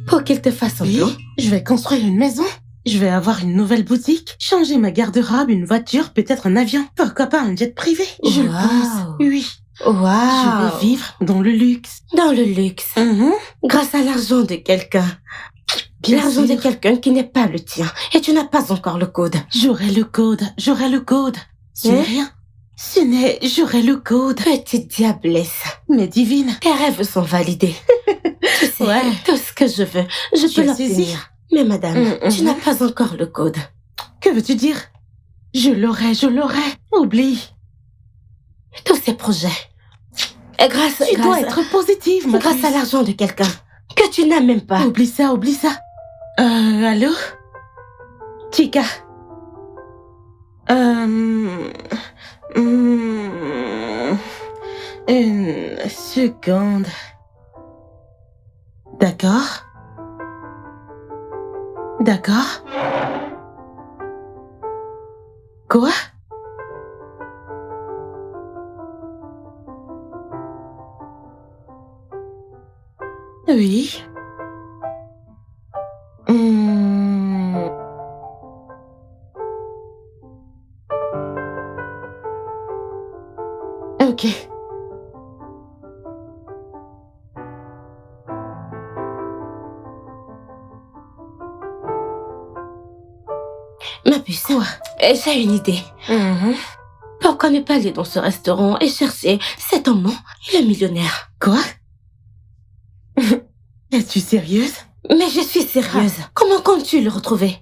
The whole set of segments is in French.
Pour qu'il te fasse un plan. Je vais construire une maison. Je vais avoir une nouvelle boutique, changer ma garde-robe, une voiture, peut-être un avion. Pourquoi pas un jet privé? Je le pense. Oui. Waouh. Je vais vivre dans le luxe. Dans le luxe. Grâce à l'argent de quelqu'un. L'argent de quelqu'un qui n'est pas le tien. Et tu n'as pas encore le code. J'aurai le code. J'aurai le code. Ce n'est rien. J'aurai le code. Petite diablesse. Mais divine. Tes rêves sont validés. Tu sais, tout ce que je veux, je peux l'obtenir. Mais madame, tu n'as pas encore le code. Que veux-tu dire? Je l'aurai. Oublie. Tous ces projets. Tu dois être positive, ma grâce à l'argent de quelqu'un que tu n'as même pas. Oublie ça. Allô? Chica. Une seconde. D'accord. Quoi? Oui. Ok. Ma puce, j'ai une idée. Pourquoi ne pas aller dans ce restaurant et chercher cet homme et le millionnaire? Quoi? Es-tu sérieuse? Mais je suis sérieuse. Comment comptes-tu le retrouver?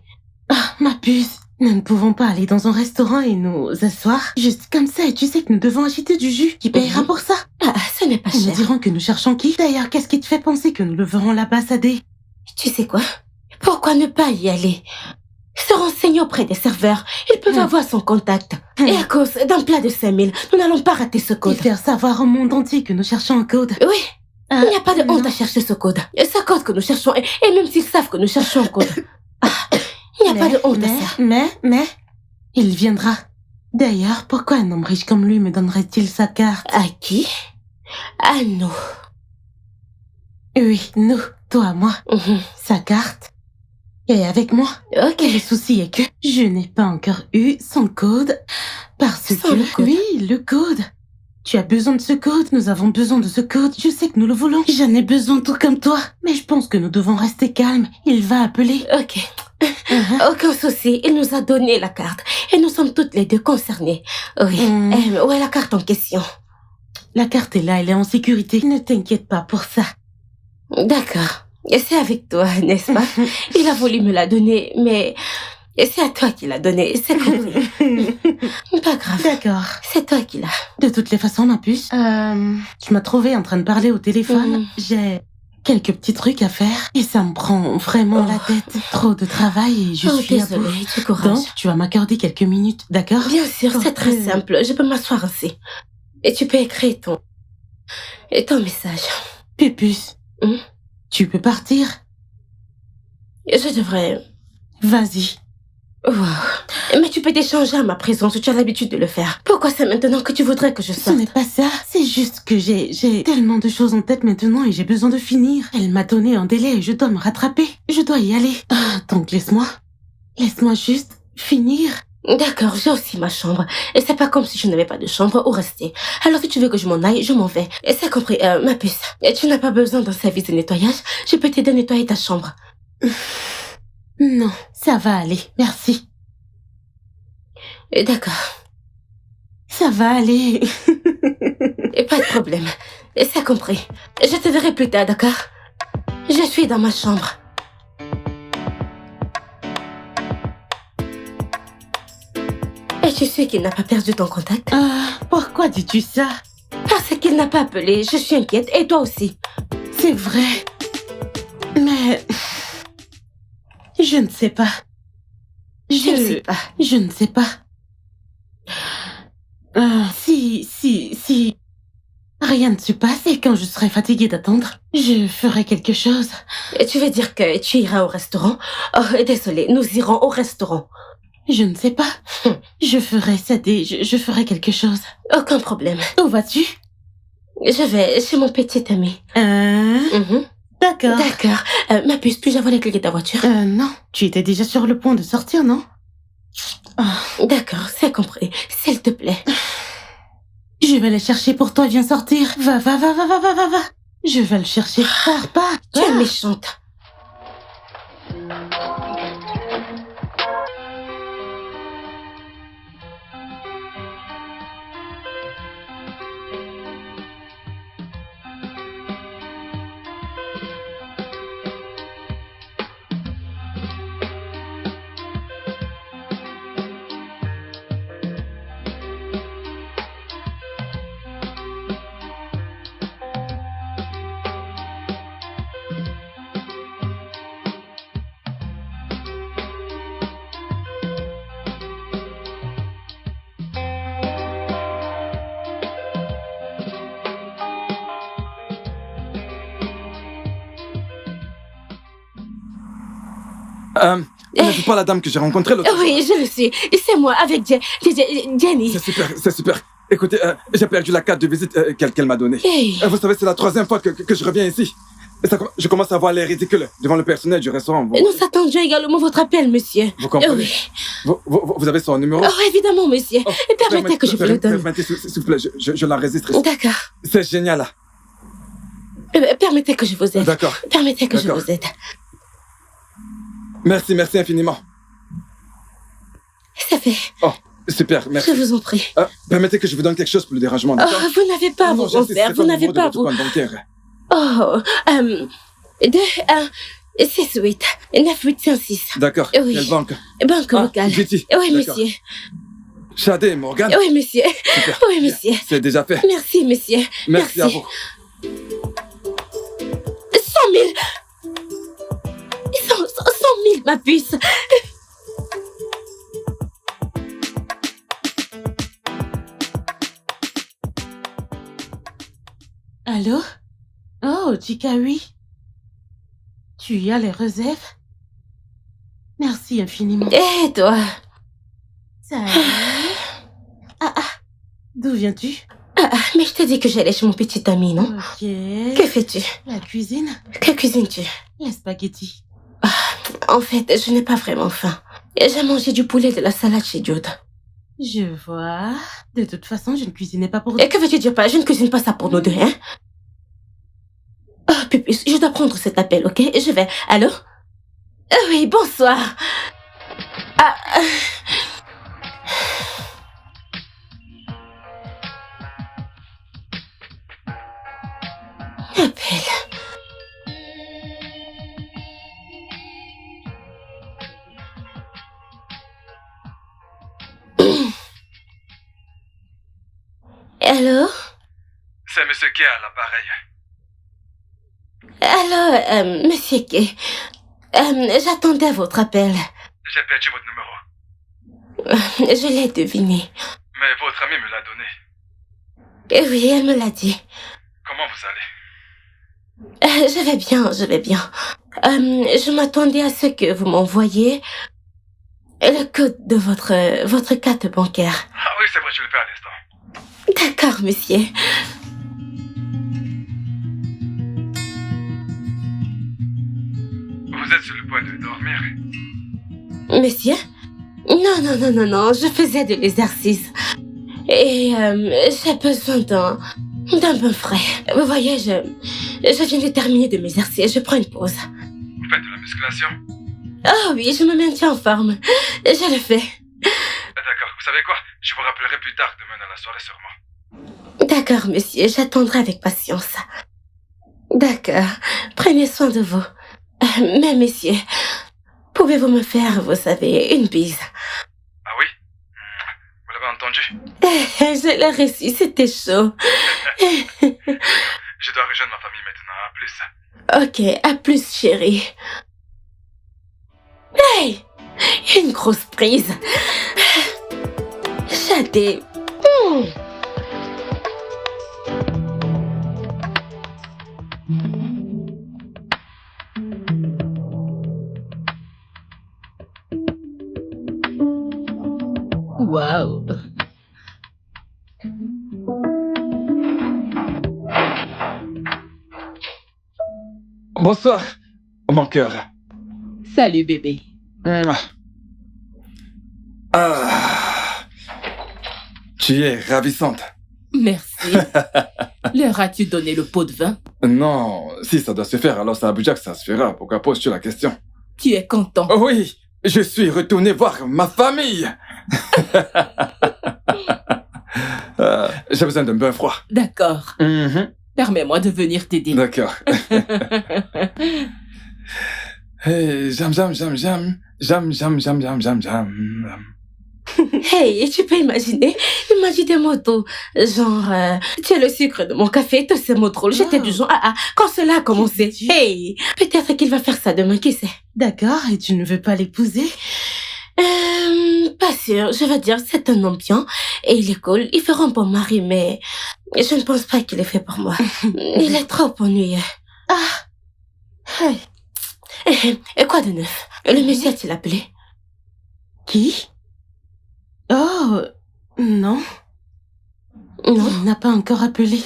Ah, ma puce, nous ne pouvons pas aller dans un restaurant et nous asseoir juste comme ça, et tu sais que nous devons acheter du jus. Qui payera pour ça? Ah, ce n'est pas cher. Nous dirons que nous cherchons qui? D'ailleurs, qu'est-ce qui te fait penser que nous le verrons là-bas, Sadé? Tu sais quoi? Pourquoi ne pas y aller? Se renseigner auprès des serveurs. Ils peuvent avoir son contact. Et à cause d'un plat de 5000, nous n'allons pas rater ce code. Et faire savoir au monde entier que nous cherchons un code. Oui. Il n'y a pas de honte à chercher ce code. Et ce code que nous cherchons, et même s'ils savent que nous cherchons un code. Il n'y a pas de honte à ça. Mais, il viendra. D'ailleurs, pourquoi un homme riche comme lui me donnerait-il sa carte? À qui? À nous. Oui, nous, toi, moi. Sa carte. Et avec moi. Ok. Le souci est que je n'ai pas encore eu son code. Le code. Oui, le code. Tu as besoin de ce code, nous avons besoin de ce code. Je sais que nous le voulons. J'en ai besoin tout comme toi. Mais je pense que nous devons rester calmes. Il va appeler. Ok. Aucun souci. Il nous a donné la carte. Et nous sommes toutes les deux concernées. Oui. Où est la carte en question? La carte est là, elle est en sécurité. Ne t'inquiète pas pour ça. D'accord. C'est avec toi, n'est-ce pas? Il a voulu me la donner, mais c'est à toi qu'il l'a donné. C'est compris. Pas grave. D'accord. C'est toi qui l'as. De toutes les façons, ma puce, tu m'as trouvé en train de parler au téléphone. J'ai quelques petits trucs à faire et ça me prend vraiment la tête. Trop de travail et je suis désolée, à bout. du courage. Donc, tu vas m'accorder quelques minutes, d'accord? Bien sûr, c'est très simple. Je peux m'asseoir ainsi. Et tu peux écrire ton message. Pupus, tu peux partir? Je devrais... Vas-y. Wow. Mais tu peux t'échanger à ma présence, tu as l'habitude de le faire. Pourquoi c'est maintenant que tu voudrais que je sorte? Ce n'est pas ça, c'est juste que j'ai tellement de choses en tête maintenant et j'ai besoin de finir. Elle m'a donné un délai et je dois me rattraper. Je dois y aller. Donc laisse-moi juste finir. D'accord, j'ai aussi ma chambre. Et c'est pas comme si je n'avais pas de chambre où rester. Alors si tu veux que je m'en aille, je m'en vais. Et c'est compris, ma puce. Et tu n'as pas besoin d'un service de nettoyage. Je peux t'aider à nettoyer ta chambre. Non, ça va aller, merci. D'accord. Ça va aller. Et pas de problème. Et c'est compris. Je te verrai plus tard, d'accord? Je suis dans ma chambre. Et tu sais qu'il n'a pas perdu ton contact? Pourquoi dis-tu ça? Parce qu'il n'a pas appelé. Je suis inquiète. Et toi aussi. C'est vrai. Mais... je ne sais pas. Je ne sais pas. Si rien ne se passe et quand je serai fatiguée d'attendre, je ferai quelque chose. Et tu veux dire que tu iras au restaurant? Oh, désolé, nous irons au restaurant. Je ne sais pas. Je ferai ça je ferai quelque chose. Aucun problème. Où vas-tu? Je vais chez mon petit ami. D'accord. D'accord. Ma puce, puis-je avoir les clés de ta voiture? Non. Tu étais déjà sur le point de sortir, non? D'accord, c'est compris. S'il te plaît. Je vais les chercher pour toi, viens sortir. Va. Je vais le chercher. Pars. Tu es méchante. Vous n'êtes pas la dame que j'ai rencontrée l'autre fois? Oui, je le suis. C'est moi, avec Jenny. C'est super. Écoutez, j'ai perdu la carte de visite qu'elle m'a donnée. Hey. Vous savez, c'est la 3e fois que je reviens ici. Et je commence à avoir l'air ridicule devant le personnel du restaurant. Nous attendions également votre appel, monsieur. Vous comprenez? Oui. Vous avez son numéro? Oh, évidemment, monsieur. Permettez que je vous le donne. Permettez, s'il vous plaît, je l'enregistre. D'accord. C'est génial, là. Permettez que je vous aide. D'accord. Permettez que je vous aide. Merci infiniment. C'est fait. Oh, super, merci. Je vous en prie. Permettez que je vous donne quelque chose pour le dérangement, d'accord? Oh, vous n'avez pas à vous en faire. Vous n'avez pas à vous... Oh, 2, 1, 6, 8, 9, 8, 5, 6. D'accord. Oui. Quelle banque? Banque locale. Betty. Oui, D'accord. monsieur. Shadé et Morgan? Oui, monsieur. Super. Oui, monsieur. C'est déjà fait. Merci, monsieur. Merci à vous. 100 000. 100 000, ma puce. Allô? Oh, Chica, oui. Tu y as les réserves? Merci infiniment. Et toi? Salut. D'où viens-tu? Mais je t'ai dit que j'allais chez mon petit ami, non? Ok. Que fais-tu? La cuisine? Que cuisines-tu? Les spaghettis. En fait, je n'ai pas vraiment faim. J'ai mangé du poulet et de la salade chez Jude. Je vois. De toute façon, je ne cuisinais pas pour... Et que veux-tu dire pas? Je ne cuisine pas ça pour nous deux, hein? Oh, pupus, je dois prendre cet appel, ok? Je vais. Allô? Oui, bonsoir. Appel. Allô? C'est Monsieur Kay à l'appareil. Allô, monsieur Kay. J'attendais votre appel. J'ai perdu votre numéro. Je l'ai deviné. Mais votre amie me l'a donné. Et oui, elle me l'a dit. Comment vous allez? Je vais bien. Je m'attendais à ce que vous m'envoyiez le code de votre carte bancaire. Ah oui, c'est vrai, je le fais à l'instant. D'accord, monsieur. Vous êtes sur le point de dormir. Monsieur? Non, je faisais de l'exercice. Et j'ai besoin d'un bain frais. Vous voyez, je viens de terminer de m'exercer. Je prends une pause. Vous faites de la musculation? Oh oui, je me maintiens en forme. Je le fais. D'accord, vous savez quoi? Je vous rappellerai plus tard demain dans la soirée sûrement. D'accord, monsieur, j'attendrai avec patience. D'accord, prenez soin de vous. Mais monsieur, pouvez-vous me faire, vous savez, une bise? Ah oui? Vous l'avez entendu? Je l'ai reçu, c'était chaud. Je dois rejoindre ma famille maintenant, à plus. Ok, à plus, chérie. Hey! Une grosse prise. Shadé. Waouh. Bonsoir, mon cœur. Salut bébé. Ah, tu es ravissante. Merci. Leur as-tu donné le pot de vin? Non, si ça doit se faire, alors c'est à Abuja que ça se fera. Pourquoi poses-tu la question? Tu es content? Oh oui, je suis retourné voir ma famille. J'ai besoin d'un bain froid. D'accord. Permets-moi de venir t'aider. D'accord. Hey, jam. Hey, tu peux imaginer? Il m'a dit des mots doux. Genre, tu es le sucre de mon café, tous ces mots drôles. J'étais du genre, quand cela a commencé. Hey, peut-être qu'il va faire ça demain, qui sait? D'accord, et tu ne veux pas l'épouser? Pas sûr. Je vais dire, c'est un homme bien. Et il est cool. Il fera un bon mari, mais je ne pense pas qu'il est fait pour moi. Il est trop ennuyeux. Hey. Et quoi de neuf? Le monsieur a-t-il appelé? Qui? Oh, non. Non? Il n'a pas encore appelé.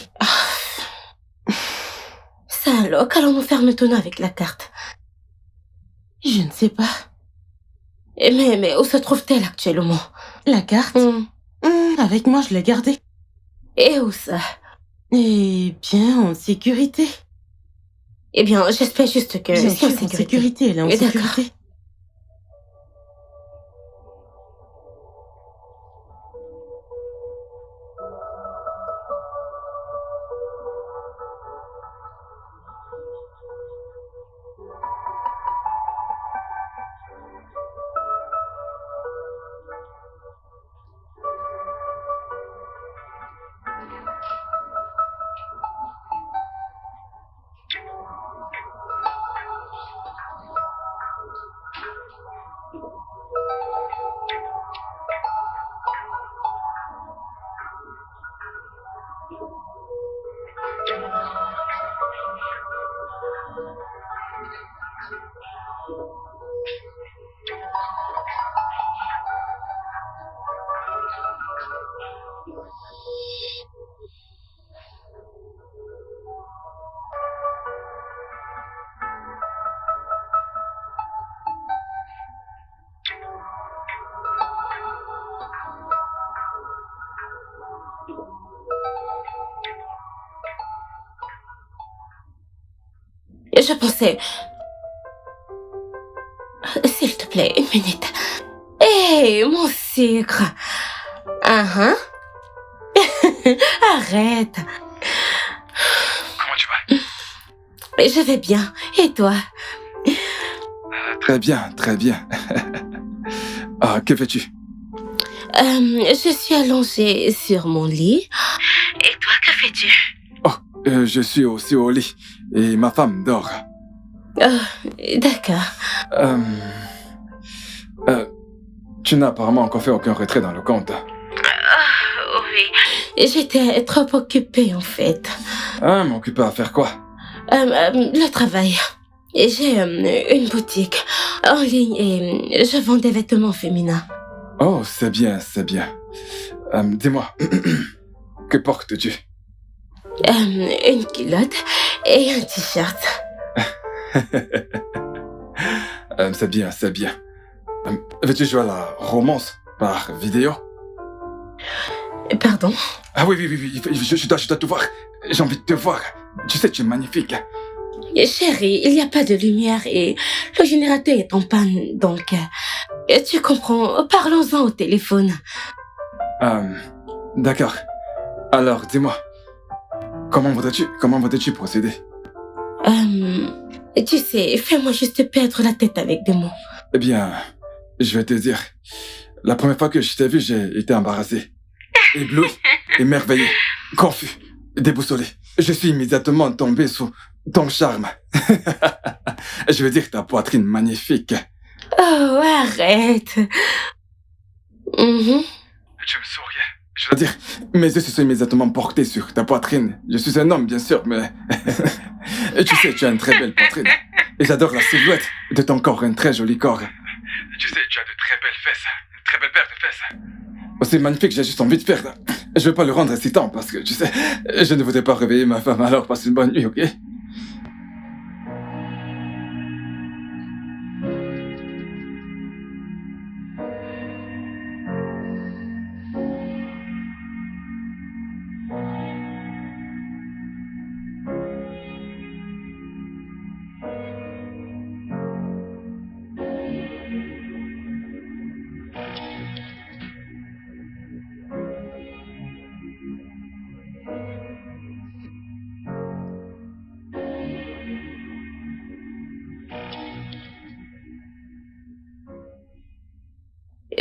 Ça alors, qu'allons-nous faire maintenant avec la carte? Je ne sais pas. Mais où se trouve-t-elle actuellement? La carte? Avec moi, je l'ai gardée. Et où ça? Eh bien, en sécurité. Eh bien, j'espère juste que Bien c'est sûr, en sécurité, elle est en D'accord. sécurité. Je pensais... S'il te plaît, une minute. Hé, mon sucre. Arrête. Comment tu vas? Je vais bien. Et toi? Très bien. Ah, que fais-tu? Je suis allongée sur mon lit. Et toi, que fais-tu? Oh, je suis aussi au lit. Et ma femme dort. D'accord. Tu n'as apparemment encore fait aucun retrait dans le compte. Oui. J'étais trop occupée, en fait. M'occuper à faire quoi? Le travail. Et j'ai une boutique en ligne et je vends des vêtements féminins. Oh, c'est bien. Dis-moi, que portes-tu? Une culotte et un t-shirt. C'est bien. Veux-tu jouer à la romance par vidéo? Pardon? Ah oui, je dois te voir. J'ai envie de te voir. Tu sais, tu es magnifique. Chérie, il n'y a pas de lumière et le générateur est en panne, donc... tu comprends, parlons-en au téléphone. D'accord. Alors, dis-moi, comment voudrais-tu procéder? Tu sais, fais-moi juste perdre la tête avec des mots. Eh bien, je vais te dire. La première fois que je t'ai vu, j'ai été embarrassé, ébloui, émerveillé, confus, déboussolé. Je suis immédiatement tombé sous ton charme. Je veux dire ta poitrine magnifique. Oh, arrête. Tu me souriais. Je veux dire, mes yeux se sont immédiatement portés sur ta poitrine. Je suis un homme, bien sûr, mais... Et tu sais, tu as une très belle poitrine. Et j'adore la silhouette de ton corps, un très joli corps. Tu sais, tu as de très belles fesses. Une très belle paire de fesses. C'est magnifique, j'ai juste envie de faire. Je veux pas le rendre excitant parce que, tu sais, je ne voudrais pas réveiller ma femme, alors passe une bonne nuit, ok?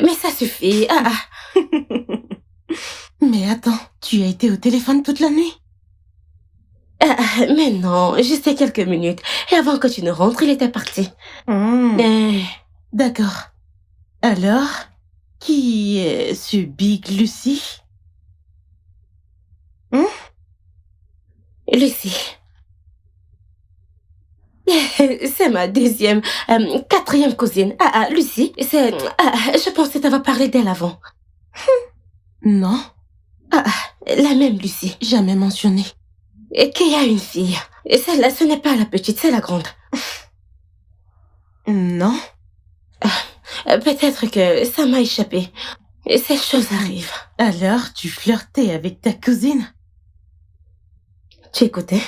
Mais ça suffit. Mais attends, tu as été au téléphone toute la nuit? Mais non, juste quelques minutes. Et avant que tu ne rentres, il était parti. D'accord. Alors, qui est ce Big Lucie? Lucie. C'est ma quatrième cousine. Lucie, je pensais t'avoir parlé d'elle avant. Non. La même Lucie. Jamais mentionné. Et qu'il y a une fille. Et celle-là, ce n'est pas la petite, c'est la grande. Non. Peut-être que ça m'a échappé. Et cette chose arrive. Alors, tu flirtais avec ta cousine? Tu écoutais?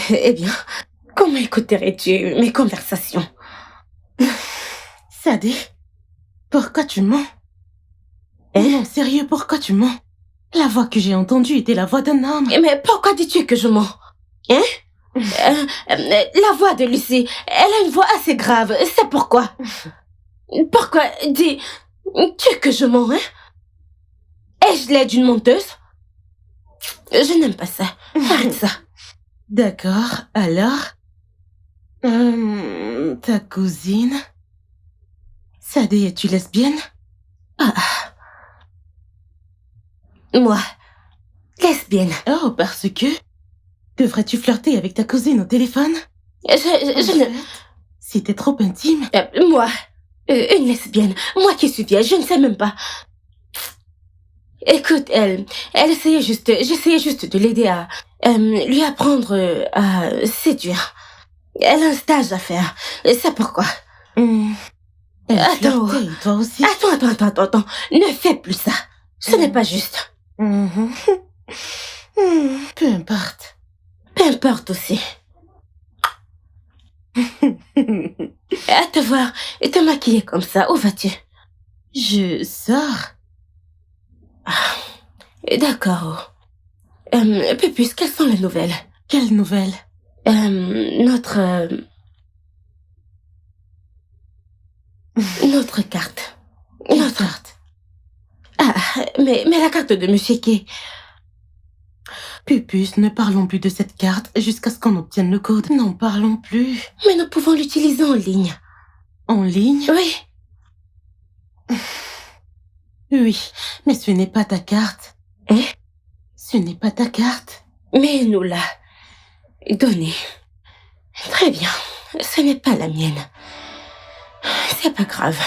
Eh bien, comment écouterais-tu mes conversations? Sadé, pourquoi tu mens? Non, sérieux, pourquoi tu mens? La voix que j'ai entendue était la voix d'un homme. Mais pourquoi dis-tu que je mens? La voix de Lucie, elle a une voix assez grave, c'est pourquoi. Pourquoi dis-tu que je mens, Ai-je l'air d'une menteuse? Je n'aime pas ça. Arrête ça. D'accord, alors... ta cousine... Sadé, es-tu lesbienne? Moi, lesbienne. Oh, parce que... Devrais-tu flirter avec ta cousine au téléphone? Je ne... C'était trop intime. Moi, une lesbienne. Moi qui suis vieille, je ne sais même pas. Écoute, elle essayait j'essayais juste de l'aider à lui apprendre à séduire. Elle a un stage à faire. C'est pourquoi. Attends, toi aussi. Attends. Ne fais plus ça. Ce n'est pas juste. Peu importe. Peu importe aussi. À te voir et te maquiller comme ça, où vas-tu? Je sors. D'accord. Pupus, quelles sont les nouvelles? Quelles nouvelles? Notre carte. Notre carte. Mais la carte de Monsieur Kay. Pupus, ne parlons plus de cette carte jusqu'à ce qu'on obtienne le code. N'en parlons plus. Mais nous pouvons l'utiliser en ligne. En ligne? Oui. Oui, mais ce n'est pas ta carte. Ce n'est pas ta carte. Mais nous l'a donnée. Très bien. Ce n'est pas la mienne. C'est pas grave.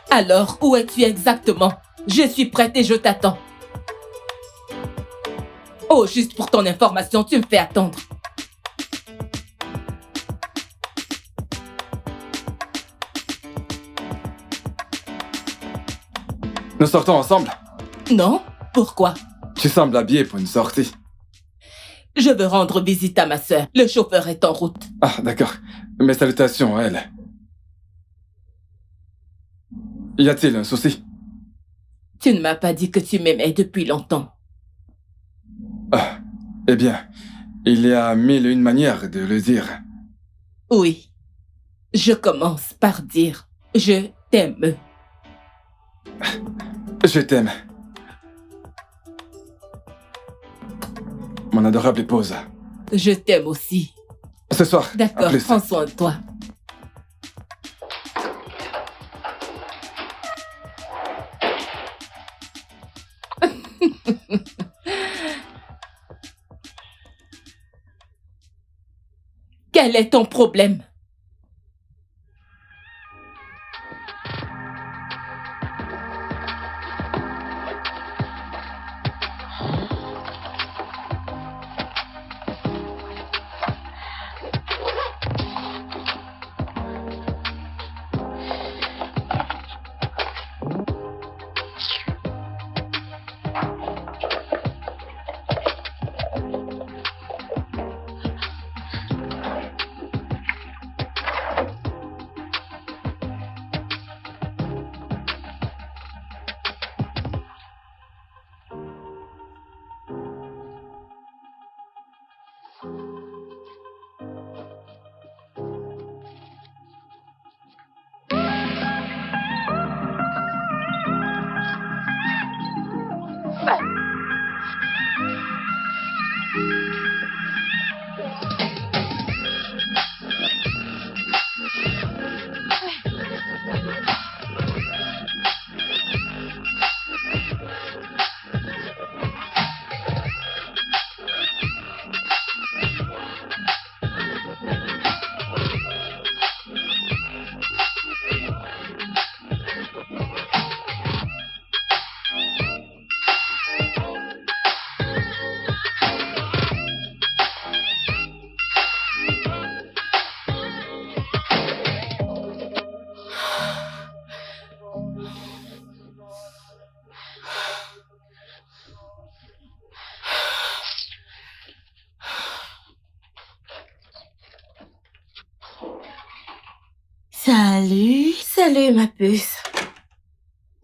Alors, où es-tu exactement? Je suis prête et je t'attends. Oh, juste pour ton information, tu me fais attendre. Nous sortons ensemble? Non? Pourquoi? Tu sembles habillée pour une sortie. Je veux rendre visite à ma sœur. Le chauffeur est en route. Ah, d'accord. Mes salutations à elle. Y a-t-il un souci? Tu ne m'as pas dit que tu m'aimais depuis longtemps. Ah, eh bien, il y a mille et une manières de le dire. Oui. Je commence par dire « Je t'aime ». Je t'aime. Mon adorable épouse. Je t'aime aussi. Ce soir. D'accord, prends soin de toi. Quel est ton problème? Salut. Salut, ma puce.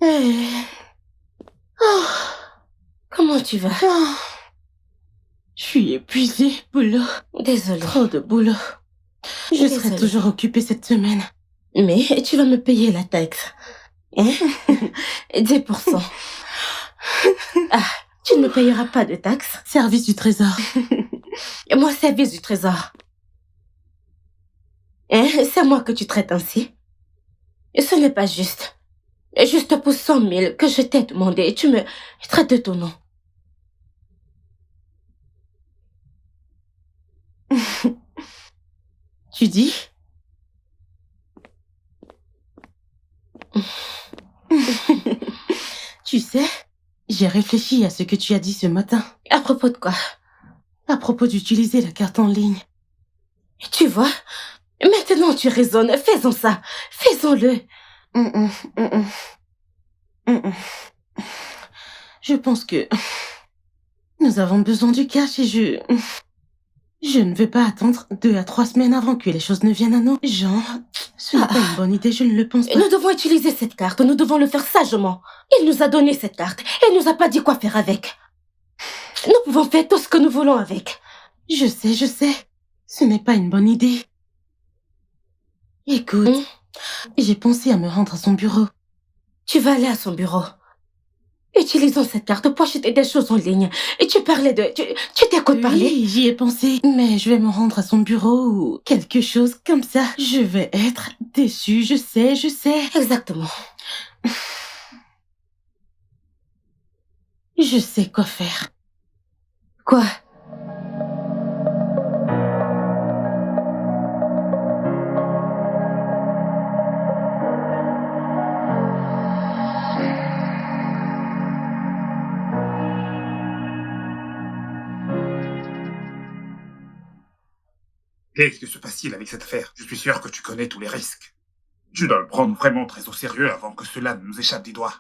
Oh, comment tu vas? Je suis épuisée, boulot. Désolée. Trop de boulot. Je serai Désolée. toujours occupée cette semaine. Mais tu vas me payer la taxe. Hein? 10%. Ah, tu ne me payeras pas de taxes. Service du trésor. Moi, service du trésor. Hein? C'est moi que tu traites ainsi. Ce n'est pas juste. Juste pour 100 000 que je t'ai demandé et tu me traites de ton nom. Tu dis? Tu sais, j'ai réfléchi à ce que tu as dit ce matin. À propos de quoi? À propos d'utiliser la carte en ligne. Tu vois? Maintenant tu raisonnes. Faisons ça. Faisons-le. Je pense que nous avons besoin du cash et je ne veux pas attendre 2 à 3 semaines avant que les choses ne viennent à nous. Genre, ce n'est pas une bonne idée, je ne le pense pas. Nous devons utiliser cette carte. Nous devons le faire sagement. Il nous a donné cette carte et il nous a pas dit quoi faire avec. Nous pouvons faire tout ce que nous voulons avec. Je sais. Ce n'est pas une bonne idée. Écoute, j'ai pensé à me rendre à son bureau. Tu vas aller à son bureau. Utilisons cette carte pour acheter des choses en ligne. Et tu parlais de... Tu t'écoutes parler? Oui, j'y ai pensé. Mais je vais me rendre à son bureau ou quelque chose comme ça. Je vais être déçue, je sais. Exactement. Je sais quoi faire. Quoi? Qu'est-ce que se passe-t-il avec cette affaire? Je suis sûr que tu connais tous les risques. Tu dois le prendre vraiment très au sérieux avant que cela ne nous échappe des doigts.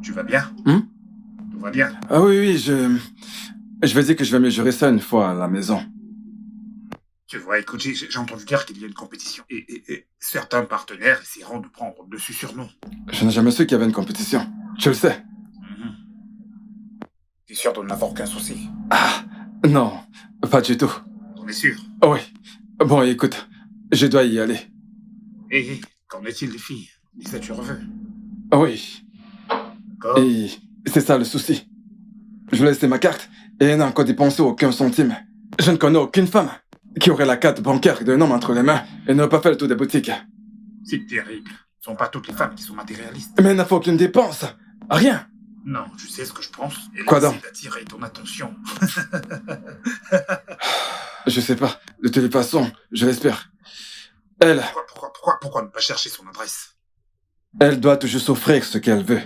Tu vas bien? Tout va bien? Ah oui, je vais dire que je vais me jurer ça une fois à la maison. Tu vois, écoute, j'ai entendu dire qu'il y a une compétition. Et certains partenaires essaieront de prendre le dessus sur nous. Je n'ai jamais su qu'il y avait une compétition. Je le sais. T'es sûr de n'avoir aucun souci? Ah, non, pas du tout. On est sûr? Oh oui. Bon, écoute, je dois y aller. Et qu'en est-il des filles? Les as-tu revues? Oui. D'accord. Et c'est ça le souci. Je lui ai laissé ma carte et elle n'a encore dépensé aucun centime. Je ne connais aucune femme qui aurait la carte bancaire d'un homme entre les mains et n'a pas fait le tour des boutiques. C'est terrible. Ce ne sont pas toutes les femmes qui sont matérialistes. Mais elle n'a fait aucune dépense. Rien. Non, tu sais ce que je pense? Elle Quoi essaie donc? d'attirer ton attention. Je sais pas. De toute façon, je l'espère. Elle Pourquoi ne pas chercher son adresse? Elle doit toujours s'offrir ce qu'elle veut.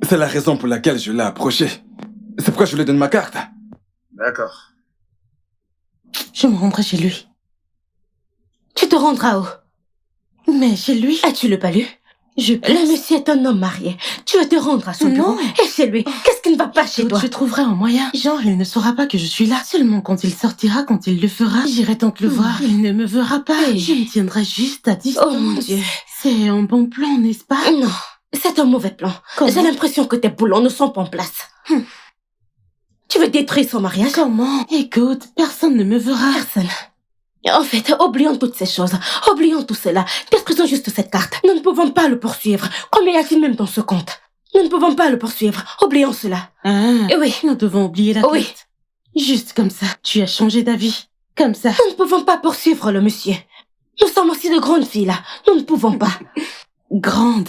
C'est la raison pour laquelle je l'ai approchée. C'est pourquoi je lui donne ma carte. D'accord. Je me rendrai chez lui. Tu te rendras où? Mais chez lui? As-tu le pas lu? Le monsieur est un homme marié. Tu vas te rendre à son bureau et chez lui. Qu'est-ce qui ne va pas chez toi? Je trouverai un moyen. Genre, il ne saura pas que je suis là. Seulement quand il sortira, quand il le fera, j'irai donc le voir. Il ne me verra pas. Oui. Je me tiendrai juste à distance. Oh mon Dieu. C'est un bon plan, n'est-ce pas? Non, c'est un mauvais plan. Comment? J'ai l'impression que tes boulons ne sont pas en place. Tu veux détruire son mariage? Comment? Écoute, personne ne me verra. Personne. En fait, oublions toutes ces choses. Oublions tout cela. Détruisons juste cette carte. Nous ne pouvons pas le poursuivre. Combien y a-t-il même dans ce compte? Nous ne pouvons pas le poursuivre. Oublions cela. Ah, Oui. nous devons oublier la Oui. carte. Juste comme ça. Tu as changé d'avis. Comme ça. Nous ne pouvons pas poursuivre le monsieur. Nous sommes aussi de grandes filles là. Nous ne pouvons pas. Grande.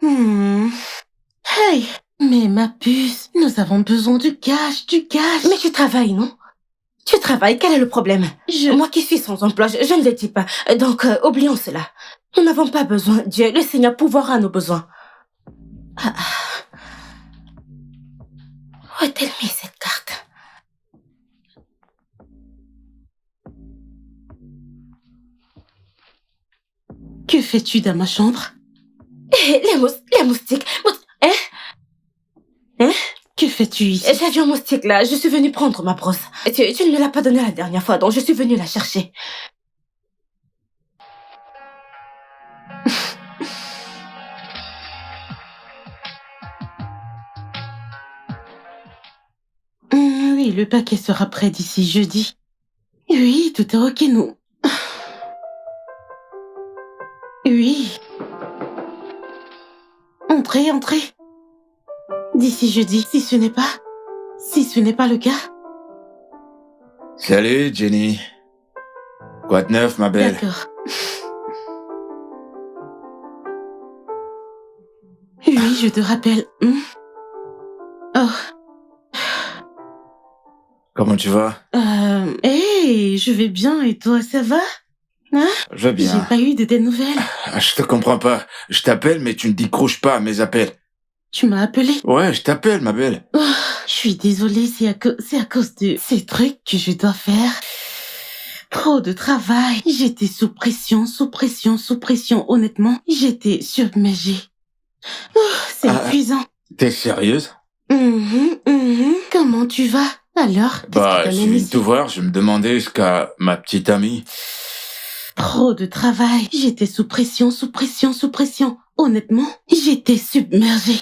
Hey, mais ma puce, nous avons besoin du cash. Mais tu travailles, non? Tu travailles, quel est le problème? Moi qui suis sans emploi, je ne le dis pas. Donc, oublions cela. Nous n'avons pas besoin. Dieu, le Seigneur pourvoira à nos besoins. Où est-elle mis cette carte? Que fais-tu dans ma chambre? Les moustiques. Hein? Que fais-tu ici? J'ai vu un moustique là, je suis venue prendre ma brosse. Tu ne me l'as pas donnée la dernière fois, donc je suis venue la chercher. Oui, le paquet sera prêt d'ici jeudi. Oui, tout est ok, nous. Oui. Entrez, entrez. D'ici jeudi, si ce n'est pas le cas. Salut, Jenny. Quoi de neuf, ma belle? D'accord. Oui, je te rappelle. Oh. Comment tu vas? Hey, je vais bien et toi, ça va? Hein? Je vais J'ai bien. pas eu de tes nouvelles. Je te comprends pas. Je t'appelle, mais tu ne décroches pas à mes appels. Tu m'as appelé? Ouais, je t'appelle, ma belle. Oh, je suis désolée, c'est à cause de ces trucs que je dois faire. Trop de travail. J'étais sous pression. Honnêtement, j'étais submergée. Oh, c'est épuisant. T'es sérieuse? Comment tu vas? Alors, qu'est-ce Bah, que je t'amènes viens de ici? te voir, je me demandais ce qu'a ma petite amie. Trop de travail. J'étais sous pression. Honnêtement, j'étais submergée.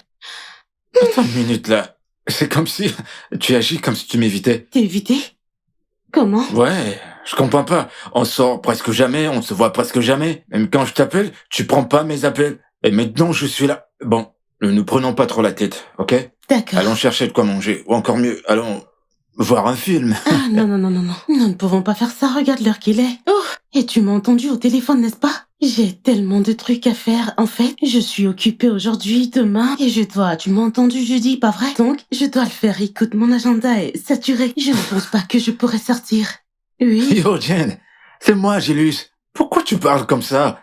Attends une minute, là. C'est comme si... Tu agis comme si tu m'évitais. T'es évité? Comment? Ouais, je comprends pas. On sort presque jamais, on se voit presque jamais. Même quand je t'appelle, tu prends pas mes appels. Et maintenant, je suis là. Bon, ne nous prenons pas trop la tête, ok? D'accord. Allons chercher de quoi manger. Ou encore mieux, allons voir un film. Ah, non. Nous ne pouvons pas faire ça. Regarde l'heure qu'il est. Oh, et tu m'as entendu au téléphone, n'est-ce pas? J'ai tellement de trucs à faire. En fait, je suis occupée aujourd'hui, demain, et tu m'as entendu jeudi, pas vrai? Donc, je dois le faire. Écoute, mon agenda est saturé. Je ne pense pas que je pourrais sortir. Oui. Yo, Jen, c'est moi, Gilus. Pourquoi tu parles comme ça?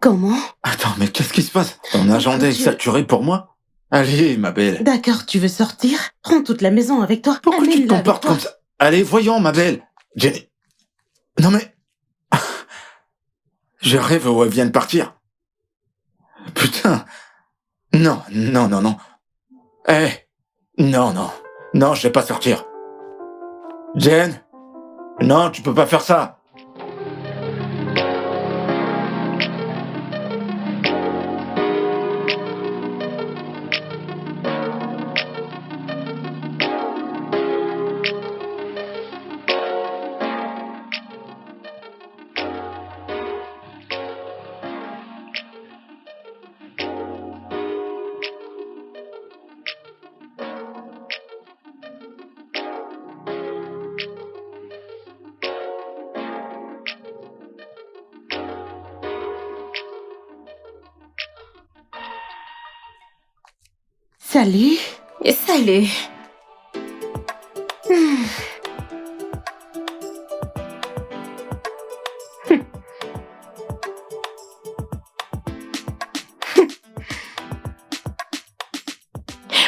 Comment? Attends, mais qu'est-ce qui se passe? Ton agenda est saturé pour moi? Allez, ma belle. D'accord, tu veux sortir? Prends toute la maison avec toi. Pourquoi tu te Amène-la avec comportes toi. comme ça? Allez, voyons, ma belle. Jenny. Non mais... Je rêve où elle vient de partir. Putain. Non. Eh. Non, je vais pas sortir. Jen. Non, tu peux pas faire ça. Salut. Salut.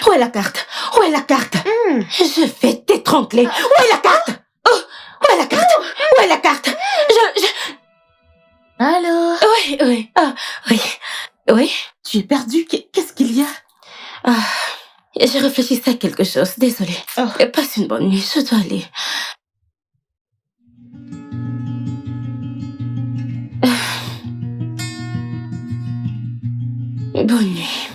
Où est la carte? Où est la carte? Je vais t'étrangler. Où est la carte? Oh, où est la carte? Où est la carte? Alors? Oui. Ah, oui. Oui. Tu es perdu. Qu'est-ce qu'il y a? Ah, je réfléchissais à quelque chose. Désolée. Oh. Passe une bonne nuit. Je dois aller. Bonne nuit.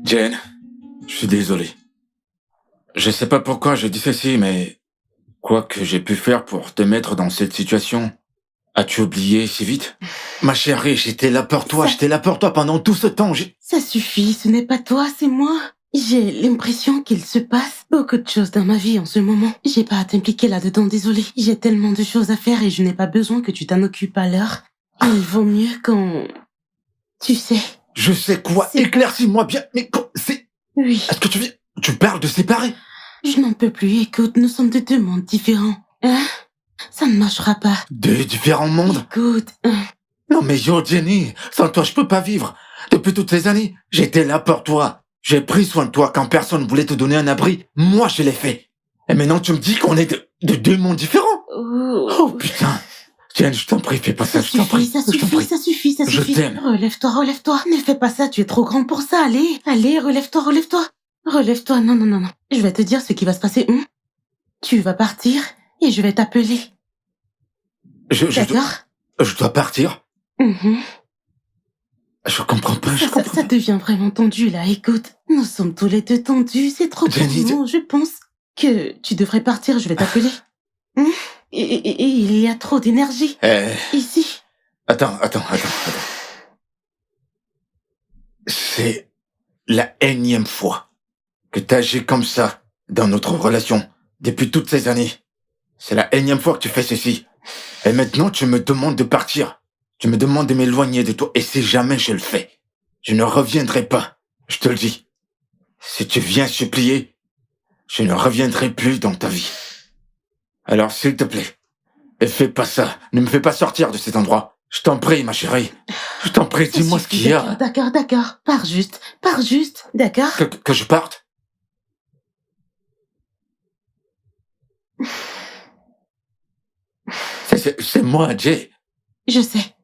Jen, je suis désolé. Je sais pas pourquoi je dis ceci, mais... Quoi que j'ai pu faire pour te mettre dans cette situation, as-tu oublié si vite? Ma chérie, j'étais là pour toi pendant tout ce temps. Ça suffit, ce n'est pas toi, c'est moi. J'ai l'impression qu'il se passe beaucoup de choses dans ma vie en ce moment. J'ai pas à t'impliquer là-dedans, désolé. J'ai tellement de choses à faire et je n'ai pas besoin que tu t'en occupes à l'heure. Il vaut mieux qu'on... Tu sais. Je sais quoi? Éclaircis-moi bien. Mais c'est... Oui. Est-ce que tu parles de séparer? Je n'en peux plus, écoute, nous sommes de deux mondes différents. Hein? Ça ne marchera pas. Deux différents mondes? Écoute, Non mais yo, Jenny, sans toi je peux pas vivre. Depuis toutes ces années, j'étais là pour toi. J'ai pris soin de toi quand personne voulait te donner un abri. Moi, je l'ai fait. Et maintenant, tu me dis qu'on est de deux mondes différents. Oh putain. Jen, je t'en prie, fais pas ça, je t'en prie. Ça suffit. Je t'aime. Relève-toi. Ne fais pas ça, tu es trop grand pour ça. Allez, relève-toi. Relève-toi, non. Je vais te dire ce qui va se passer. Tu vas partir et je vais t'appeler. D'accord? Je dois partir? Je comprends pas, Ça devient vraiment tendu, là. Écoute, nous sommes tous les deux tendus, c'est trop Jenny, tendant. Je pense que tu devrais partir, je vais t'appeler. Et il y a trop d'énergie. Ici. Attends. C'est la énième fois que t'agis comme ça dans notre relation depuis toutes ces années. C'est la énième fois que tu fais ceci. Et maintenant, tu me demandes de partir. Tu me demandes de m'éloigner de toi. Et si jamais je le fais, je ne reviendrai pas. Je te le dis. Si tu viens supplier, je ne reviendrai plus dans ta vie. Alors, s'il te plaît, ne fais pas ça. Ne me fais pas sortir de cet endroit. Je t'en prie, ma chérie. Je t'en prie, dis-moi ce qu'il y a. D'accord. Pars juste, d'accord? Que je parte? C'est moi, Jay. Je sais.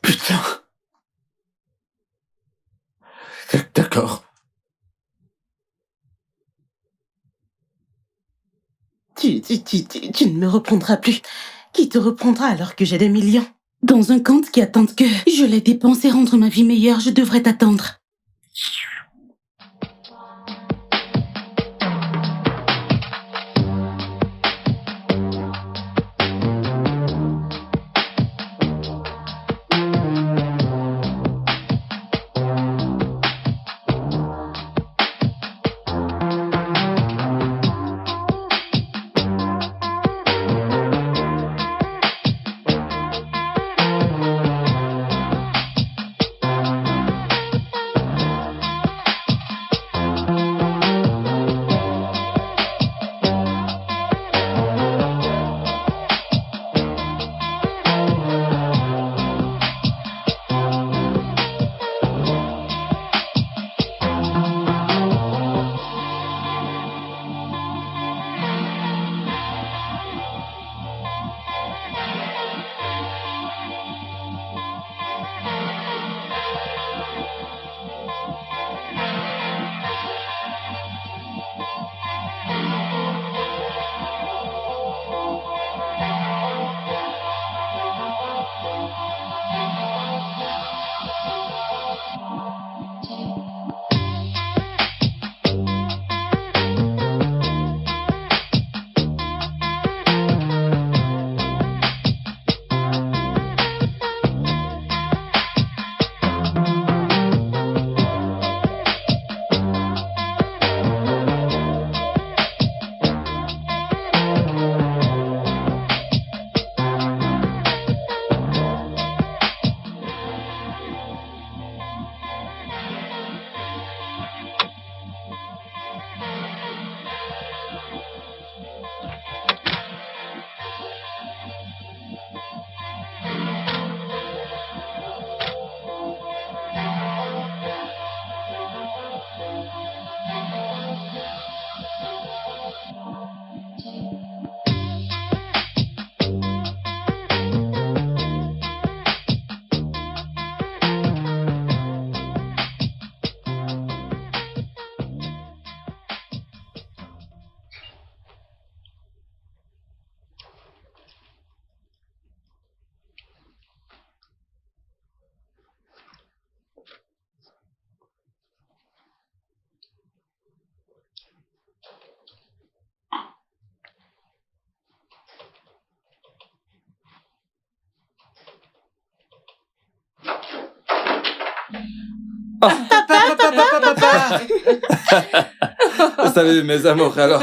Putain. D'accord. Tu ne me reprendras plus. Qui te reprendra alors que j'ai des millions? Dans un compte qui attend que je les dépense et rendre ma vie meilleure, je devrais t'attendre. Oh. Papa. Salut mes amours, alors.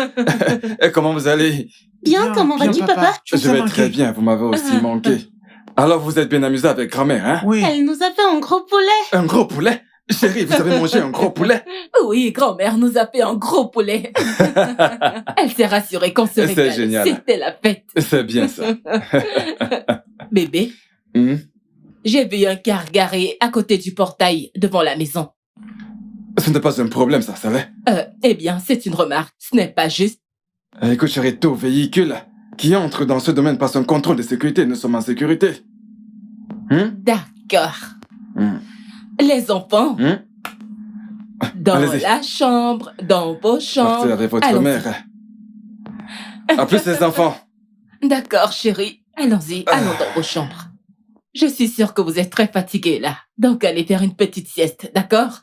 Et comment vous allez? Bien, comment vas-tu, papa? Je vais très bien, vous m'avez aussi manqué. Alors vous êtes bien amusé avec grand-mère, hein? Oui. Elle nous a fait un gros poulet. Un gros poulet? Chérie, vous avez mangé un gros poulet? Oui, grand-mère nous a fait un gros poulet. Elle s'est rassurée qu'on se régale. C'est génial. C'était la fête. C'est bien ça. Bébé, j'ai vu un car garé à côté du portail devant la maison. Ce n'est pas un problème, ça va? Eh bien, c'est une remarque. Ce n'est pas juste. Écoute, chérie, tout véhicule qui entre dans ce domaine passe un contrôle de sécurité. Nous sommes en sécurité. D'accord. Les enfants, dans Allez-y. la chambre, dans vos chambres. Partez avec votre Allons-y. mère. À plus les enfants. D'accord, chérie. Allons-y, allons dans vos chambres. Je suis sûre que vous êtes très fatigués là. Donc allez faire une petite sieste, d'accord?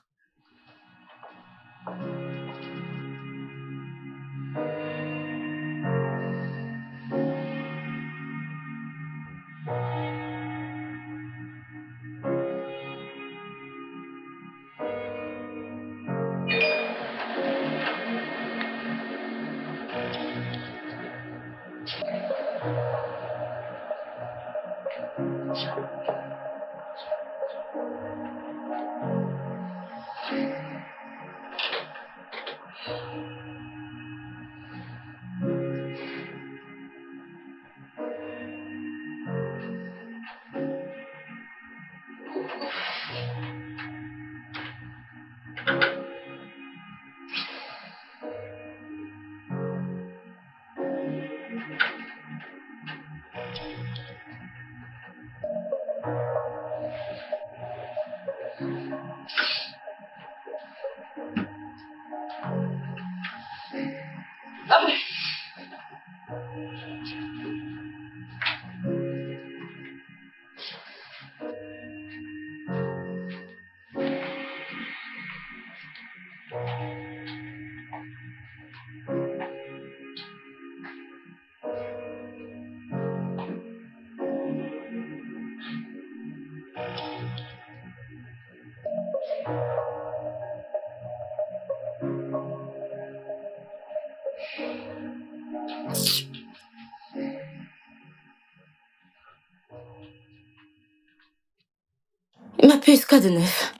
Ma puce, quoi de neuf?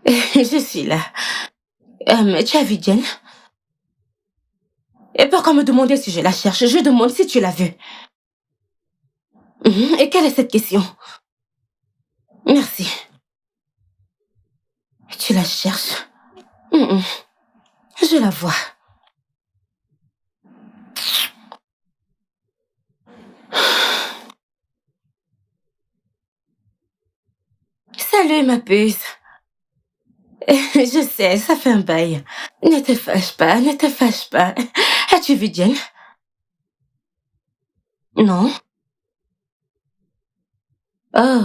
Je suis là. Tu as vu Jen? Et pourquoi me demander si je la cherche? Je demande si tu l'as vue. Et quelle est cette question? Merci. Tu la cherches? Je la vois. Salut, ma puce. Je sais, ça fait un bail. Ne te fâche pas, ne te fâche pas. As-tu vu Jen? Non? Oh.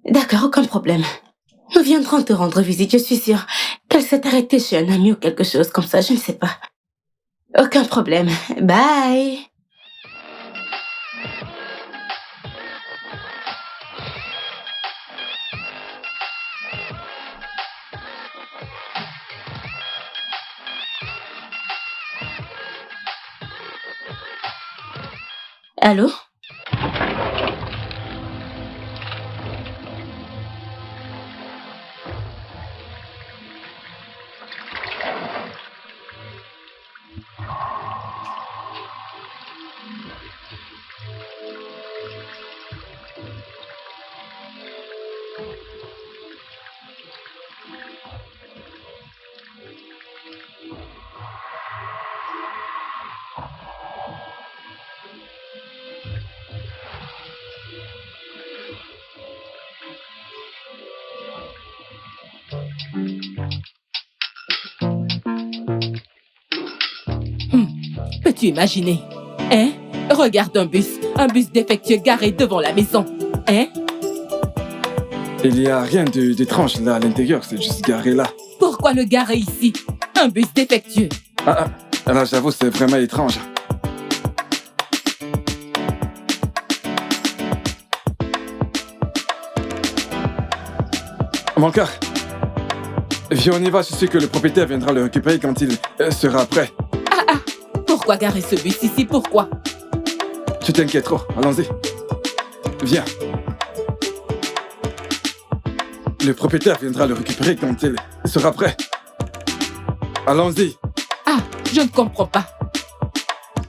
D'accord, aucun problème. Nous viendrons te rendre visite, je suis sûre qu'elle s'est arrêtée chez un ami ou quelque chose comme ça, je ne sais pas. Aucun problème. Bye. Allô? Peux-tu imaginer? Hein? Regarde un bus défectueux garé devant la maison. Hein? Il y a rien d'étrange là à l'intérieur, c'est juste garé là. Pourquoi le garer ici? Un bus défectueux. Là j'avoue, c'est vraiment étrange. Mon cœur. Viens, on y va, je sais que le propriétaire viendra le récupérer quand il sera prêt. Pourquoi garer ce bus ici? Pourquoi? Tu t'inquiètes trop, allons-y. Viens. Le propriétaire viendra le récupérer quand il sera prêt. Allons-y. Je ne comprends pas.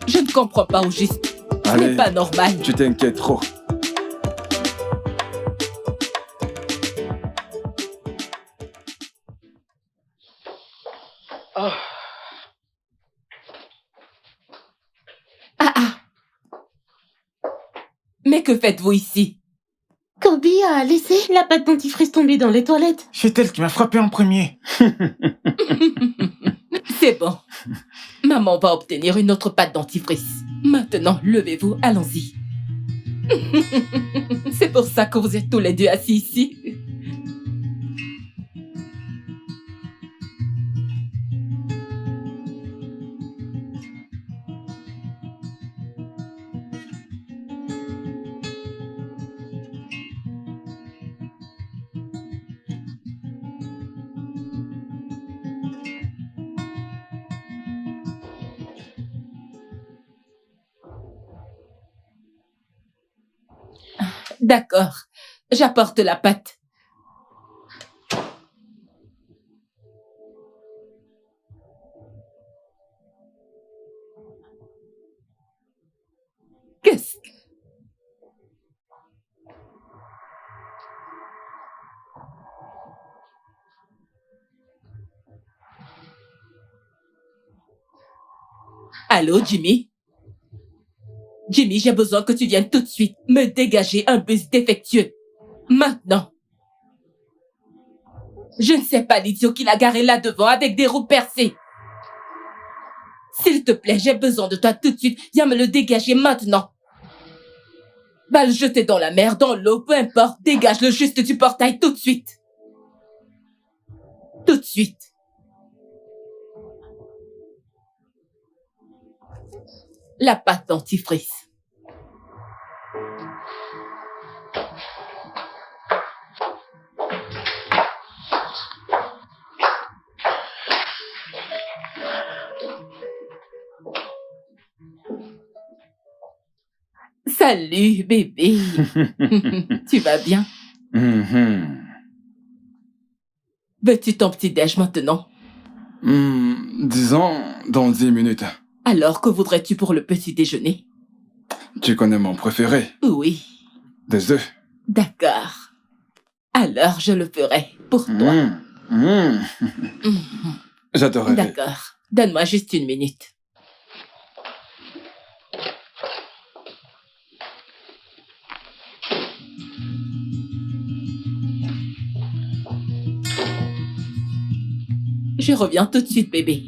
Je ne comprends pas au juste. Ce n'est pas normal. Tu t'inquiètes trop. Mais que faites-vous ici? Kobe a laissé la pâte dentifrice tomber dans les toilettes. C'est elle qui m'a frappé en premier. C'est bon. Maman va obtenir une autre pâte dentifrice. Maintenant, levez-vous, allons-y. C'est pour ça que vous êtes tous les deux assis ici. D'accord, j'apporte la pâte. Qu'est-ce que... Allô, Jimmy? Jimmy, j'ai besoin que tu viennes tout de suite me dégager un bus défectueux. Maintenant. Je ne sais pas l'idiot qui l'a garé là devant avec des roues percées. S'il te plaît, j'ai besoin de toi tout de suite. Viens me le dégager maintenant. Va le jeter dans la mer, dans l'eau, peu importe. Dégage-le juste du portail tout de suite. Tout de suite. La pâte dentifrice. Salut, bébé. Tu vas bien? Veux-tu ton petit-déj maintenant? Disons, dans 10 minutes. Alors, que voudrais-tu pour le petit déjeuner? Tu connais mon préféré? Oui. Des œufs. D'accord. Alors, je le ferai pour toi. J'adorerais. D'accord. Donne-moi juste 1 minute. Je reviens tout de suite, bébé.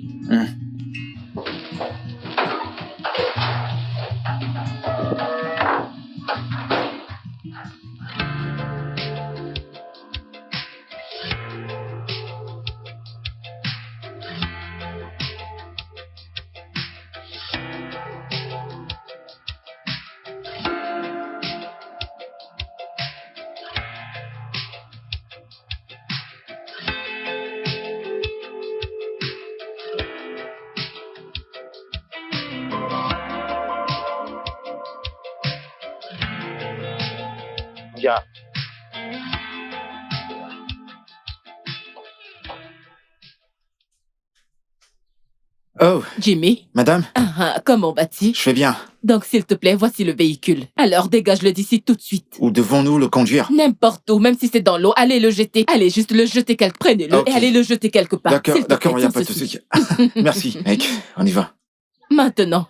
Bien. Oh, Jimmy? madame, Comment vas-tu? je fais bien. Donc, s'il te plaît, voici le véhicule. Alors, dégage-le d'ici tout de suite. Où devons-nous le conduire? N'importe où, même si c'est dans l'eau, allez le jeter. Allez juste le jeter Prenez-le Ok. et allez le jeter quelque part. D'accord, S'il te d'accord, plaît, y a tiens pas de ceci. souci. Merci, mec. On y va. Maintenant.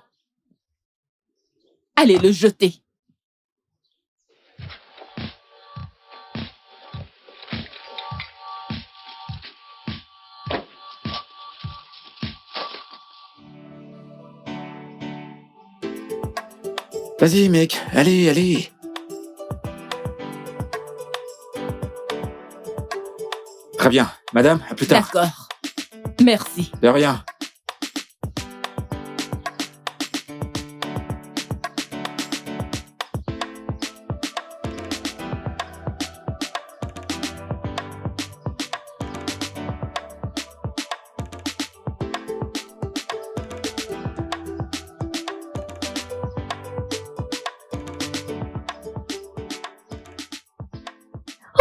Allez le jeter. Vas-y, mec. Allez, allez. Très bien. Madame, à plus tard. D'accord. Merci. De rien.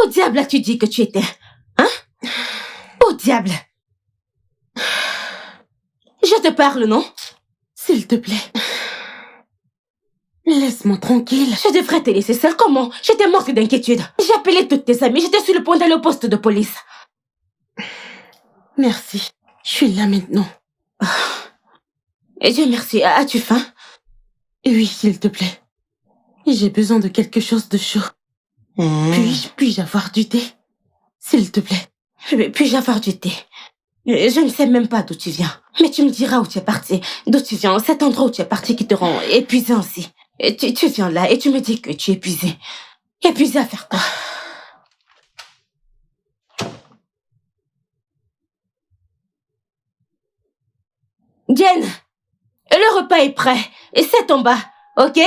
Au diable as-tu dit que tu étais? Hein? Au diable! Je te parle, non? S'il te plaît. Laisse-moi tranquille. Je devrais te laisser seule. Comment? J'étais morte d'inquiétude. J'ai appelé toutes tes amies. J'étais sur le point d'aller au poste de police. Merci. Je suis là maintenant. Et Dieu merci. As-tu faim? Oui, s'il te plaît. J'ai besoin de quelque chose de chaud. Puis-je avoir du thé? S'il te plaît. Puis-je avoir du thé? Je ne sais même pas d'où tu viens. Mais tu me diras où tu es parti. D'où tu viens, cet endroit où tu es parti qui te rend épuisé ainsi. Et tu viens là et tu me dis que tu es épuisé. Épuisé à faire quoi? Jen, le repas est prêt. Et c'est en bas, ok?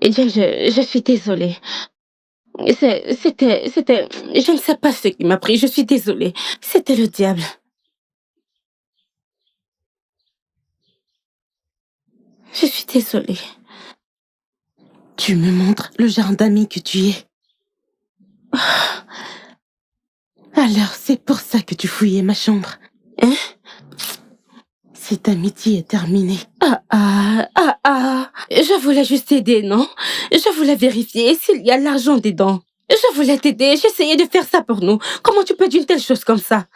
Eh bien, je suis désolée. Je ne sais pas ce qui m'a pris, je suis désolée. C'était le diable. Je suis désolée. Tu me montres le genre d'ami que tu es. Alors, c'est pour ça que tu fouillais ma chambre. Hein? Cette amitié est terminée. Je voulais juste t'aider, non? Je voulais vérifier s'il y a l'argent dedans. Je voulais t'aider, j'essayais de faire ça pour nous. Comment tu peux dire une telle chose comme ça?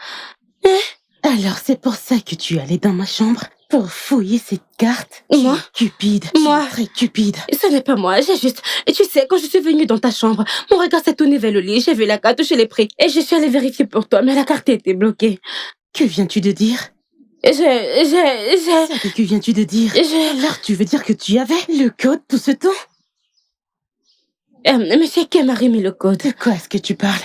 Hein? Alors, c'est pour ça que tu es allée dans ma chambre? Pour fouiller cette carte? Moi? Tu es cupide. Moi? Tu es très cupide. Ce n'est pas moi, j'ai juste... Et tu sais, quand je suis venue dans ta chambre, mon regard s'est tourné vers le lit, j'ai vu la carte, je l'ai pris. Et je suis allée vérifier pour toi, mais la carte était bloquée. Que viens-tu de dire? Que viens-tu de dire? Alors, tu veux dire que tu avais le code tout ce temps? Monsieur Kim a remis le code. De quoi est-ce que tu parles?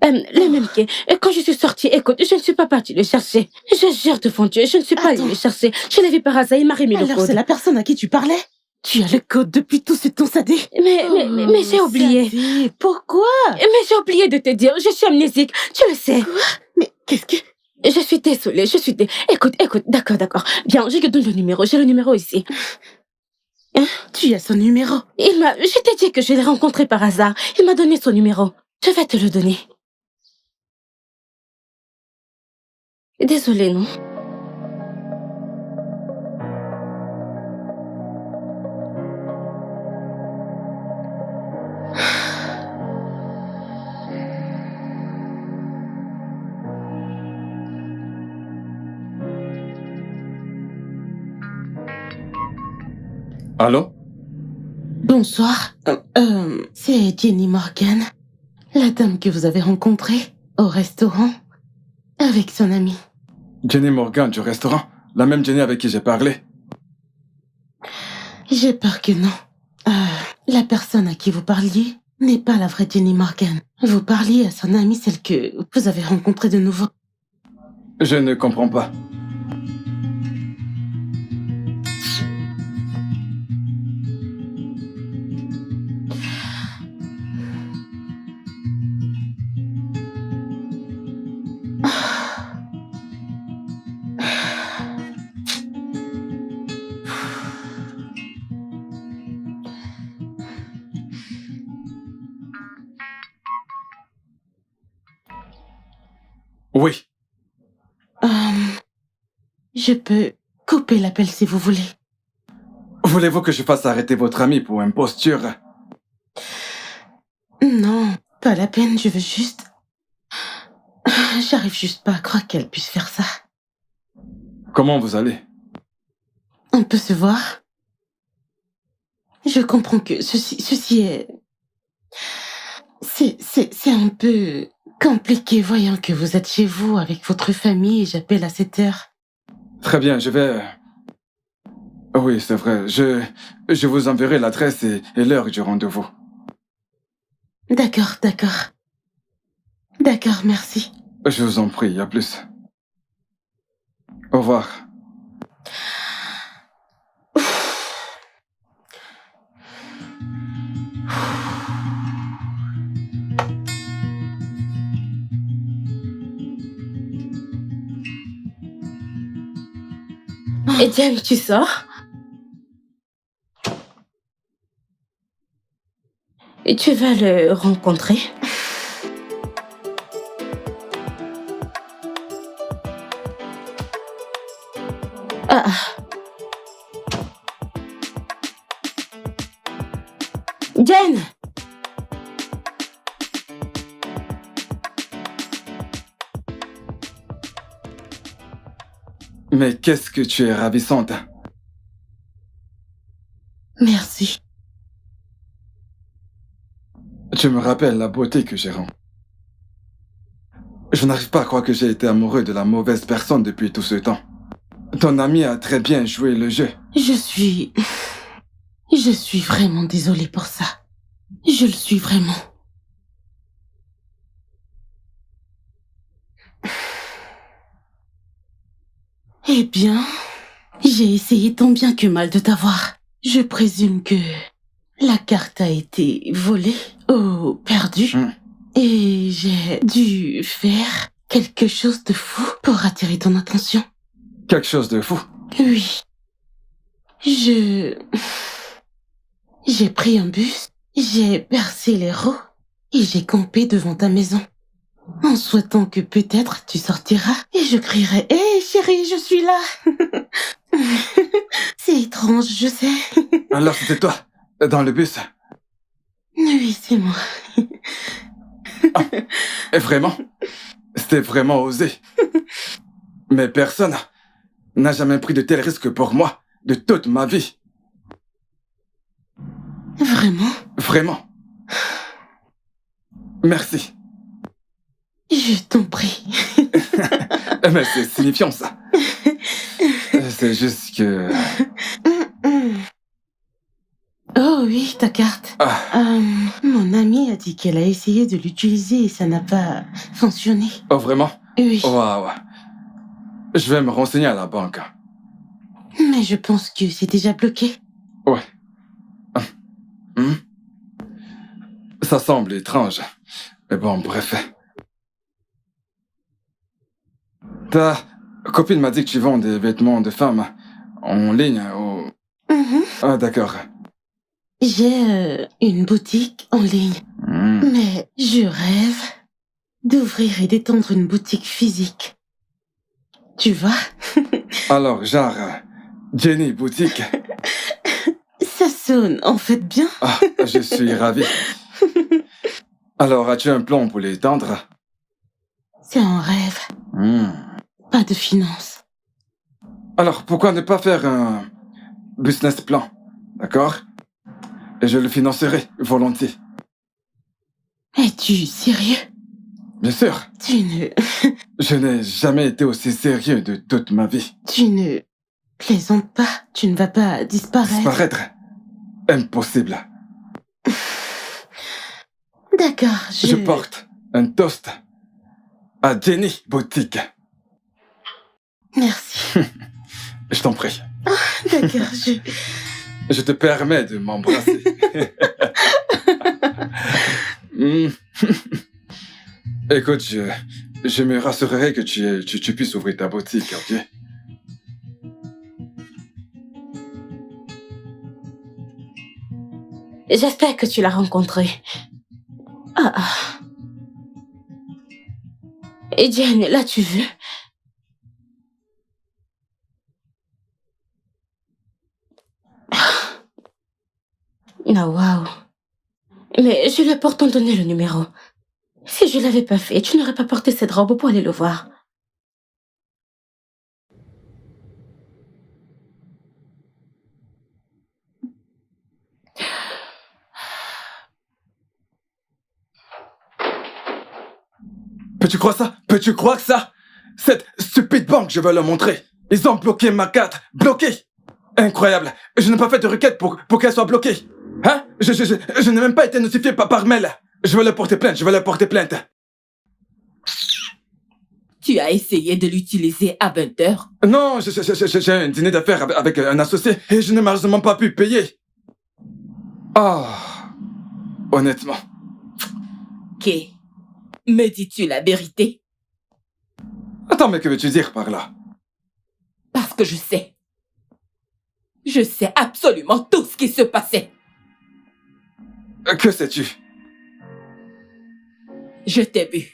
Le même quai. Quand je suis sortie, écoute, je ne suis pas partie le chercher. Je jure devant Dieu, je ne suis pas allée le chercher. Je l'ai vu par hasard, il m'a remis le code. Alors, c'est la personne à qui tu parlais? Tu as le code depuis tout ce temps, Sadé? Mais j'ai oublié. Sadé, pourquoi? Mais j'ai oublié de te dire, je suis amnésique, tu le sais. Quoi? Mais qu'est-ce que... Je suis désolée, Écoute, d'accord. Bien, je te donne le numéro, j'ai le numéro ici. Hein? Tu as son numéro? Je t'ai dit que je l'ai rencontré par hasard. Il m'a donné son numéro. Je vais te le donner. Désolée, non? Allô? Bonsoir. C'est Jenny Morgan, la dame que vous avez rencontrée au restaurant avec son ami. Jenny Morgan du restaurant? La même Jenny avec qui j'ai parlé? J'ai peur que non. La personne à qui vous parliez n'est pas la vraie Jenny Morgan. Vous parliez à son amie, celle que vous avez rencontrée de nouveau. Je ne comprends pas. Oui. je peux couper l'appel si vous voulez. Voulez-vous que je fasse arrêter votre ami pour imposture? Non, pas la peine, je veux juste... J'arrive juste pas à croire qu'elle puisse faire ça. Comment vous allez? On peut se voir? Je comprends que ceci est... C'est un peu compliqué voyant que vous êtes chez vous avec votre famille et j'appelle à cette heure. Très bien, je vais... Oui, c'est vrai. Je vous enverrai l'adresse et l'heure du rendez-vous. D'accord. D'accord, merci. Je vous en prie, à plus. Au revoir. Diane, tu sors? Et tu vas le rencontrer? Ah. Diane! Mais qu'est-ce que tu es ravissante. Merci. Tu me rappelles la beauté que j'ai rendue. Je n'arrive pas à croire que j'ai été amoureux de la mauvaise personne depuis tout ce temps. Ton ami a très bien joué le jeu. Je suis vraiment désolée pour ça. Je le suis vraiment. Eh bien, j'ai essayé tant bien que mal de t'avoir. Je présume que la carte a été volée ou perdue. Et j'ai dû faire quelque chose de fou pour attirer ton attention. Quelque chose de fou. Oui. J'ai pris un bus, j'ai percé les roues et j'ai campé devant ta maison. En souhaitant que peut-être tu sortiras et je crierai « Hé chérie, je suis là !» C'est étrange, je sais. Alors c'était toi, dans le bus? Oui, c'est moi. Et vraiment? C'était vraiment osé. Mais personne n'a jamais pris de tels risques pour moi, de toute ma vie. Vraiment? Vraiment. Merci. Je t'en prie. Mais c'est signifiant, ça. C'est juste que... Oh oui, ta carte. Mon amie a dit qu'elle a essayé de l'utiliser et ça n'a pas fonctionné. Oh, vraiment? Oui. Waouh. Je vais me renseigner à la banque. Mais je pense que c'est déjà bloqué. Ouais. Ça semble étrange. Mais bon, bref. Ta copine m'a dit que tu vends des vêtements de femmes en ligne ou... Ah, d'accord. J'ai une boutique en ligne. Mais je rêve d'ouvrir et d'étendre une boutique physique. Tu vois? Alors, genre, Jenny Boutique. Ça sonne en fait bien. Ah, je suis ravi. Alors, as-tu un plan pour l'étendre? C'est un rêve. Pas de finances. Alors, pourquoi ne pas faire un business plan, d'accord? Et je le financerai volontiers. Es-tu sérieux? Bien sûr. Je n'ai jamais été aussi sérieux de toute ma vie. Tu ne plaisantes pas. Tu ne vas pas disparaître. Disparaître? Impossible. D'accord, Je porte un toast à Jenny Boutique. Merci. Je t'en prie. D'accord, Je te permets de m'embrasser. Écoute, je me rassurerai que tu puisses ouvrir ta boutique, ok? J'espère que tu l'as rencontré. Et Diane, l'as-tu vu? Ah, waouh. Mais je lui ai pourtant donné le numéro. Si je l'avais pas fait, tu n'aurais pas porté cette robe pour aller le voir. Peux-tu croire ça? Peux-tu croire ça? Cette stupide banque, je vais leur montrer. Ils ont bloqué ma carte. Bloqué. Incroyable. Je n'ai pas fait de requête pour qu'elle soit bloquée. Hein? Je n'ai même pas été notifié par mail. Je vais leur porter plainte. Je vais leur porter plainte. Tu as essayé de l'utiliser à 20h? Non, j'ai un dîner d'affaires avec un associé et je n'ai malheureusement pas pu payer. Oh. Honnêtement. Ok. Me dis-tu la vérité? Attends, mais que veux-tu dire par là? Parce que je sais. Je sais absolument tout ce qui se passait. Que sais-tu? Je t'ai vu.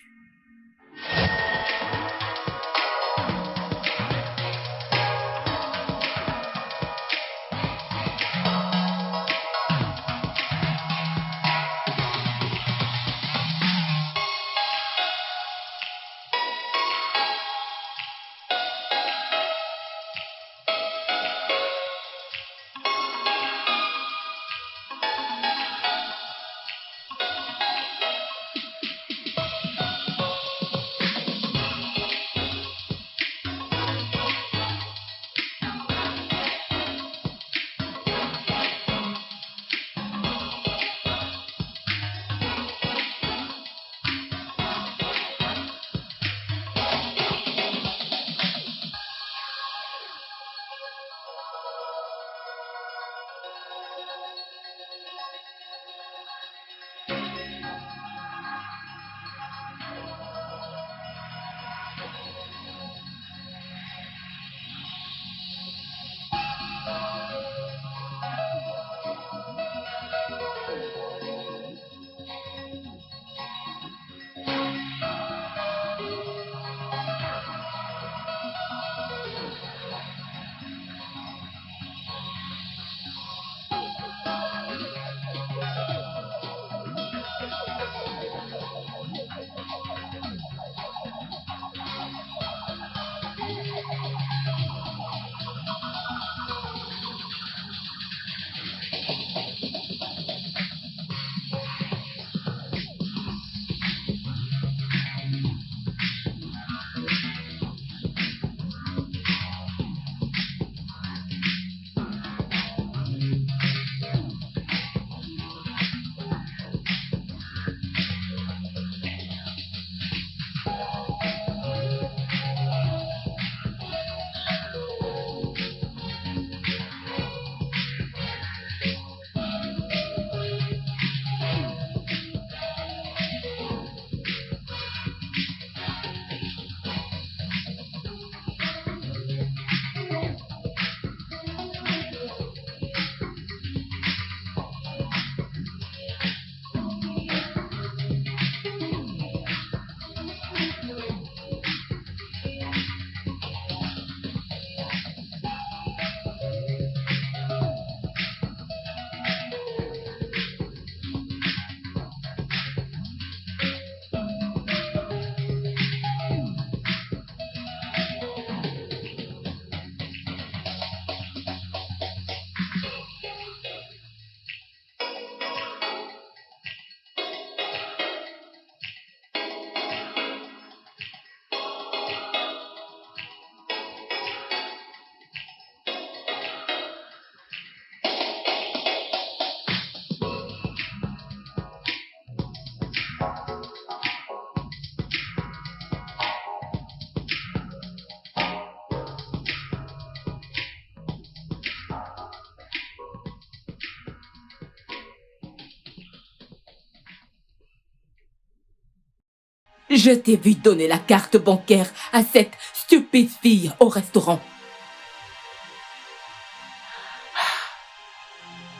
Je t'ai vu donner la carte bancaire à cette stupide fille au restaurant.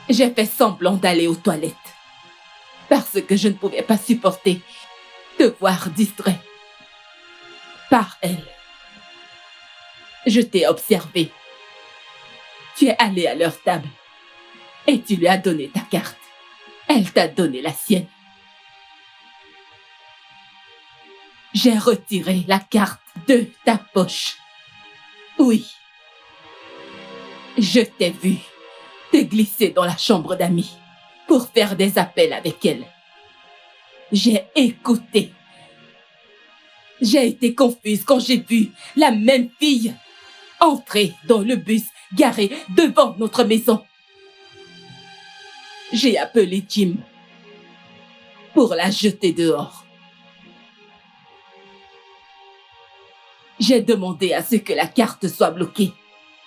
J'ai fait semblant d'aller aux toilettes parce que je ne pouvais pas supporter te voir distrait par elle. Je t'ai observé. Tu es allé à leur table et tu lui as donné ta carte. Elle t'a donné la sienne. J'ai retiré la carte de ta poche. Oui. Je t'ai vu te glisser dans la chambre d'amis pour faire des appels avec elle. J'ai écouté. J'ai été confuse quand j'ai vu la même fille entrer dans le bus garé devant notre maison. J'ai appelé Jim pour la jeter dehors. J'ai demandé à ce que la carte soit bloquée.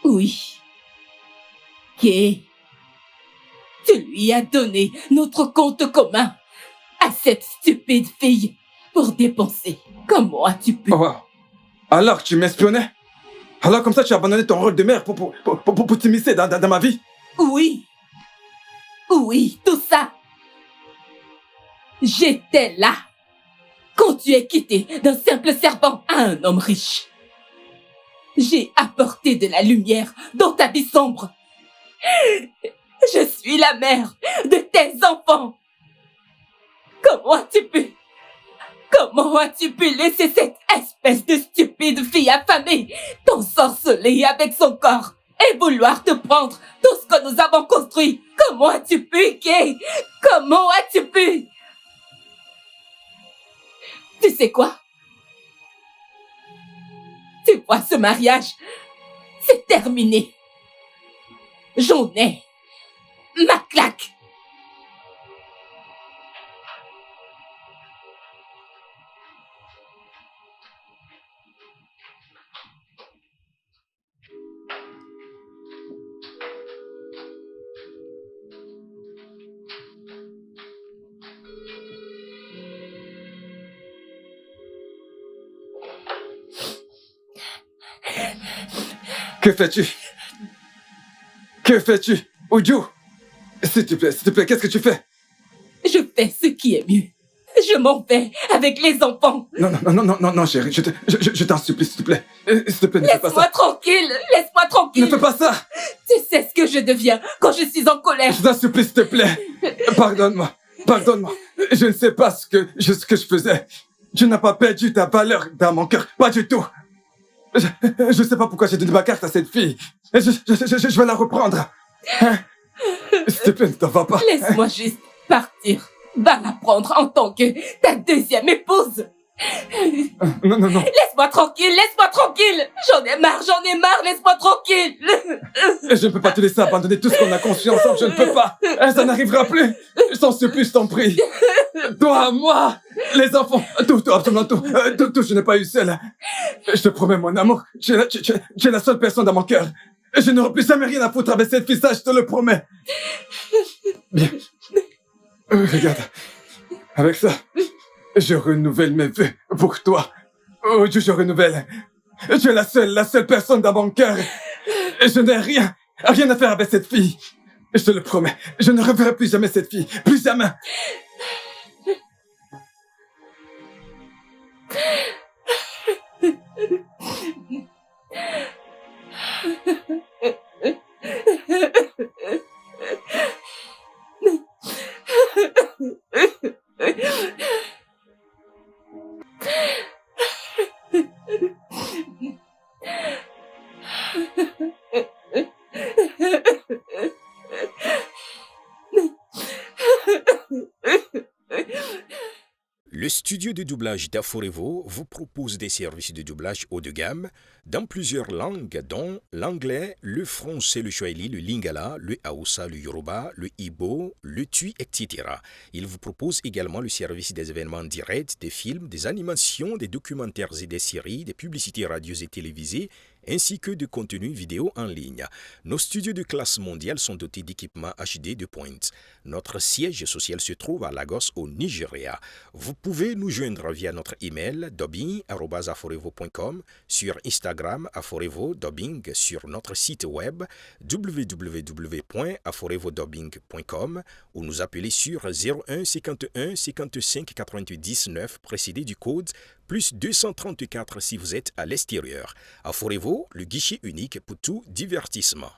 Oui. Kay, tu lui as donné notre compte commun à cette stupide fille pour dépenser. Comment as-tu pu? Oh, wow. Alors tu m'espionnais? Alors comme ça tu as abandonné ton rôle de mère pour t'immiscer dans ma vie? Oui. Oui, tout ça. J'étais là quand tu es quitté d'un simple servant à un homme riche. J'ai apporté de la lumière dans ta vie sombre. Je suis la mère de tes enfants. Comment as-tu pu laisser cette espèce de stupide fille affamée t'ensorceler avec son corps et vouloir te prendre tout ce que nous avons construit? Comment as-tu pu, Kay? Comment as-tu pu? Tu sais quoi? Tu vois, ce mariage, c'est terminé. J'en ai ma claque. Que fais-tu? Que fais-tu? Uju, s'il te plaît, qu'est-ce que tu fais? Je fais ce qui est mieux. Je m'en vais avec les enfants. Non, chérie, je t'en supplie, s'il te plaît. S'il te plaît, ne fais pas ça. Laisse-moi tranquille, laisse-moi tranquille. Ne fais pas ça. Tu sais ce que je deviens quand je suis en colère. Je t'en supplie, s'il te plaît. Pardonne-moi. Je ne sais pas ce que je faisais. Tu n'as pas perdu ta valeur dans mon cœur, pas du tout. Je sais pas pourquoi j'ai donné ma carte à cette fille. Je vais la reprendre. Hein? S'il te plaît, ne t'en vas pas. Laisse-moi juste partir. Va la prendre en tant que ta deuxième épouse. Non. Laisse-moi tranquille. J'en ai marre, laisse-moi tranquille. Je ne peux pas te laisser abandonner tout ce qu'on a construit ensemble, je ne peux pas. Ça n'arrivera plus. Je t'en supplie, je t'en prie. Toi, moi, les enfants, tout, absolument tout. Tout, je n'ai pas eu seul. Je te promets, mon amour, tu es la seule personne dans mon cœur. Je n'aurai plus jamais rien à foutre avec cette fille, ça, je te le promets. Bien. Regarde. Avec ça, je renouvelle mes vœux pour toi. Oh Dieu, je renouvelle. Tu es la seule personne dans mon cœur. Je n'ai rien à faire avec cette fille. Je te le promets. Je ne reverrai plus jamais cette fille. Plus jamais. Le studio de doublage d'Aforevo vous propose des services de doublage haut de gamme dans plusieurs langues, dont l'anglais, le français, le swahili, le lingala, le hausa, le yoruba, le igbo, le tui, etc. Il vous propose également le service des événements directs, des films, des animations, des documentaires et des séries, des publicités radios et télévisées, ainsi que de contenus vidéo en ligne. Nos studios de classe mondiale sont dotés d'équipements HD de pointe. Notre siège social se trouve à Lagos, au Nigeria. Vous pouvez nous joindre via notre email dubbing@aforevo.com, sur Instagram Aforevo Dubbing, sur notre site web www.aforevodubbing.com ou nous appeler sur 01 51 55 88 19 précédé du code plus 234 si vous êtes à l'extérieur. Aforevo, le guichet unique pour tout divertissement.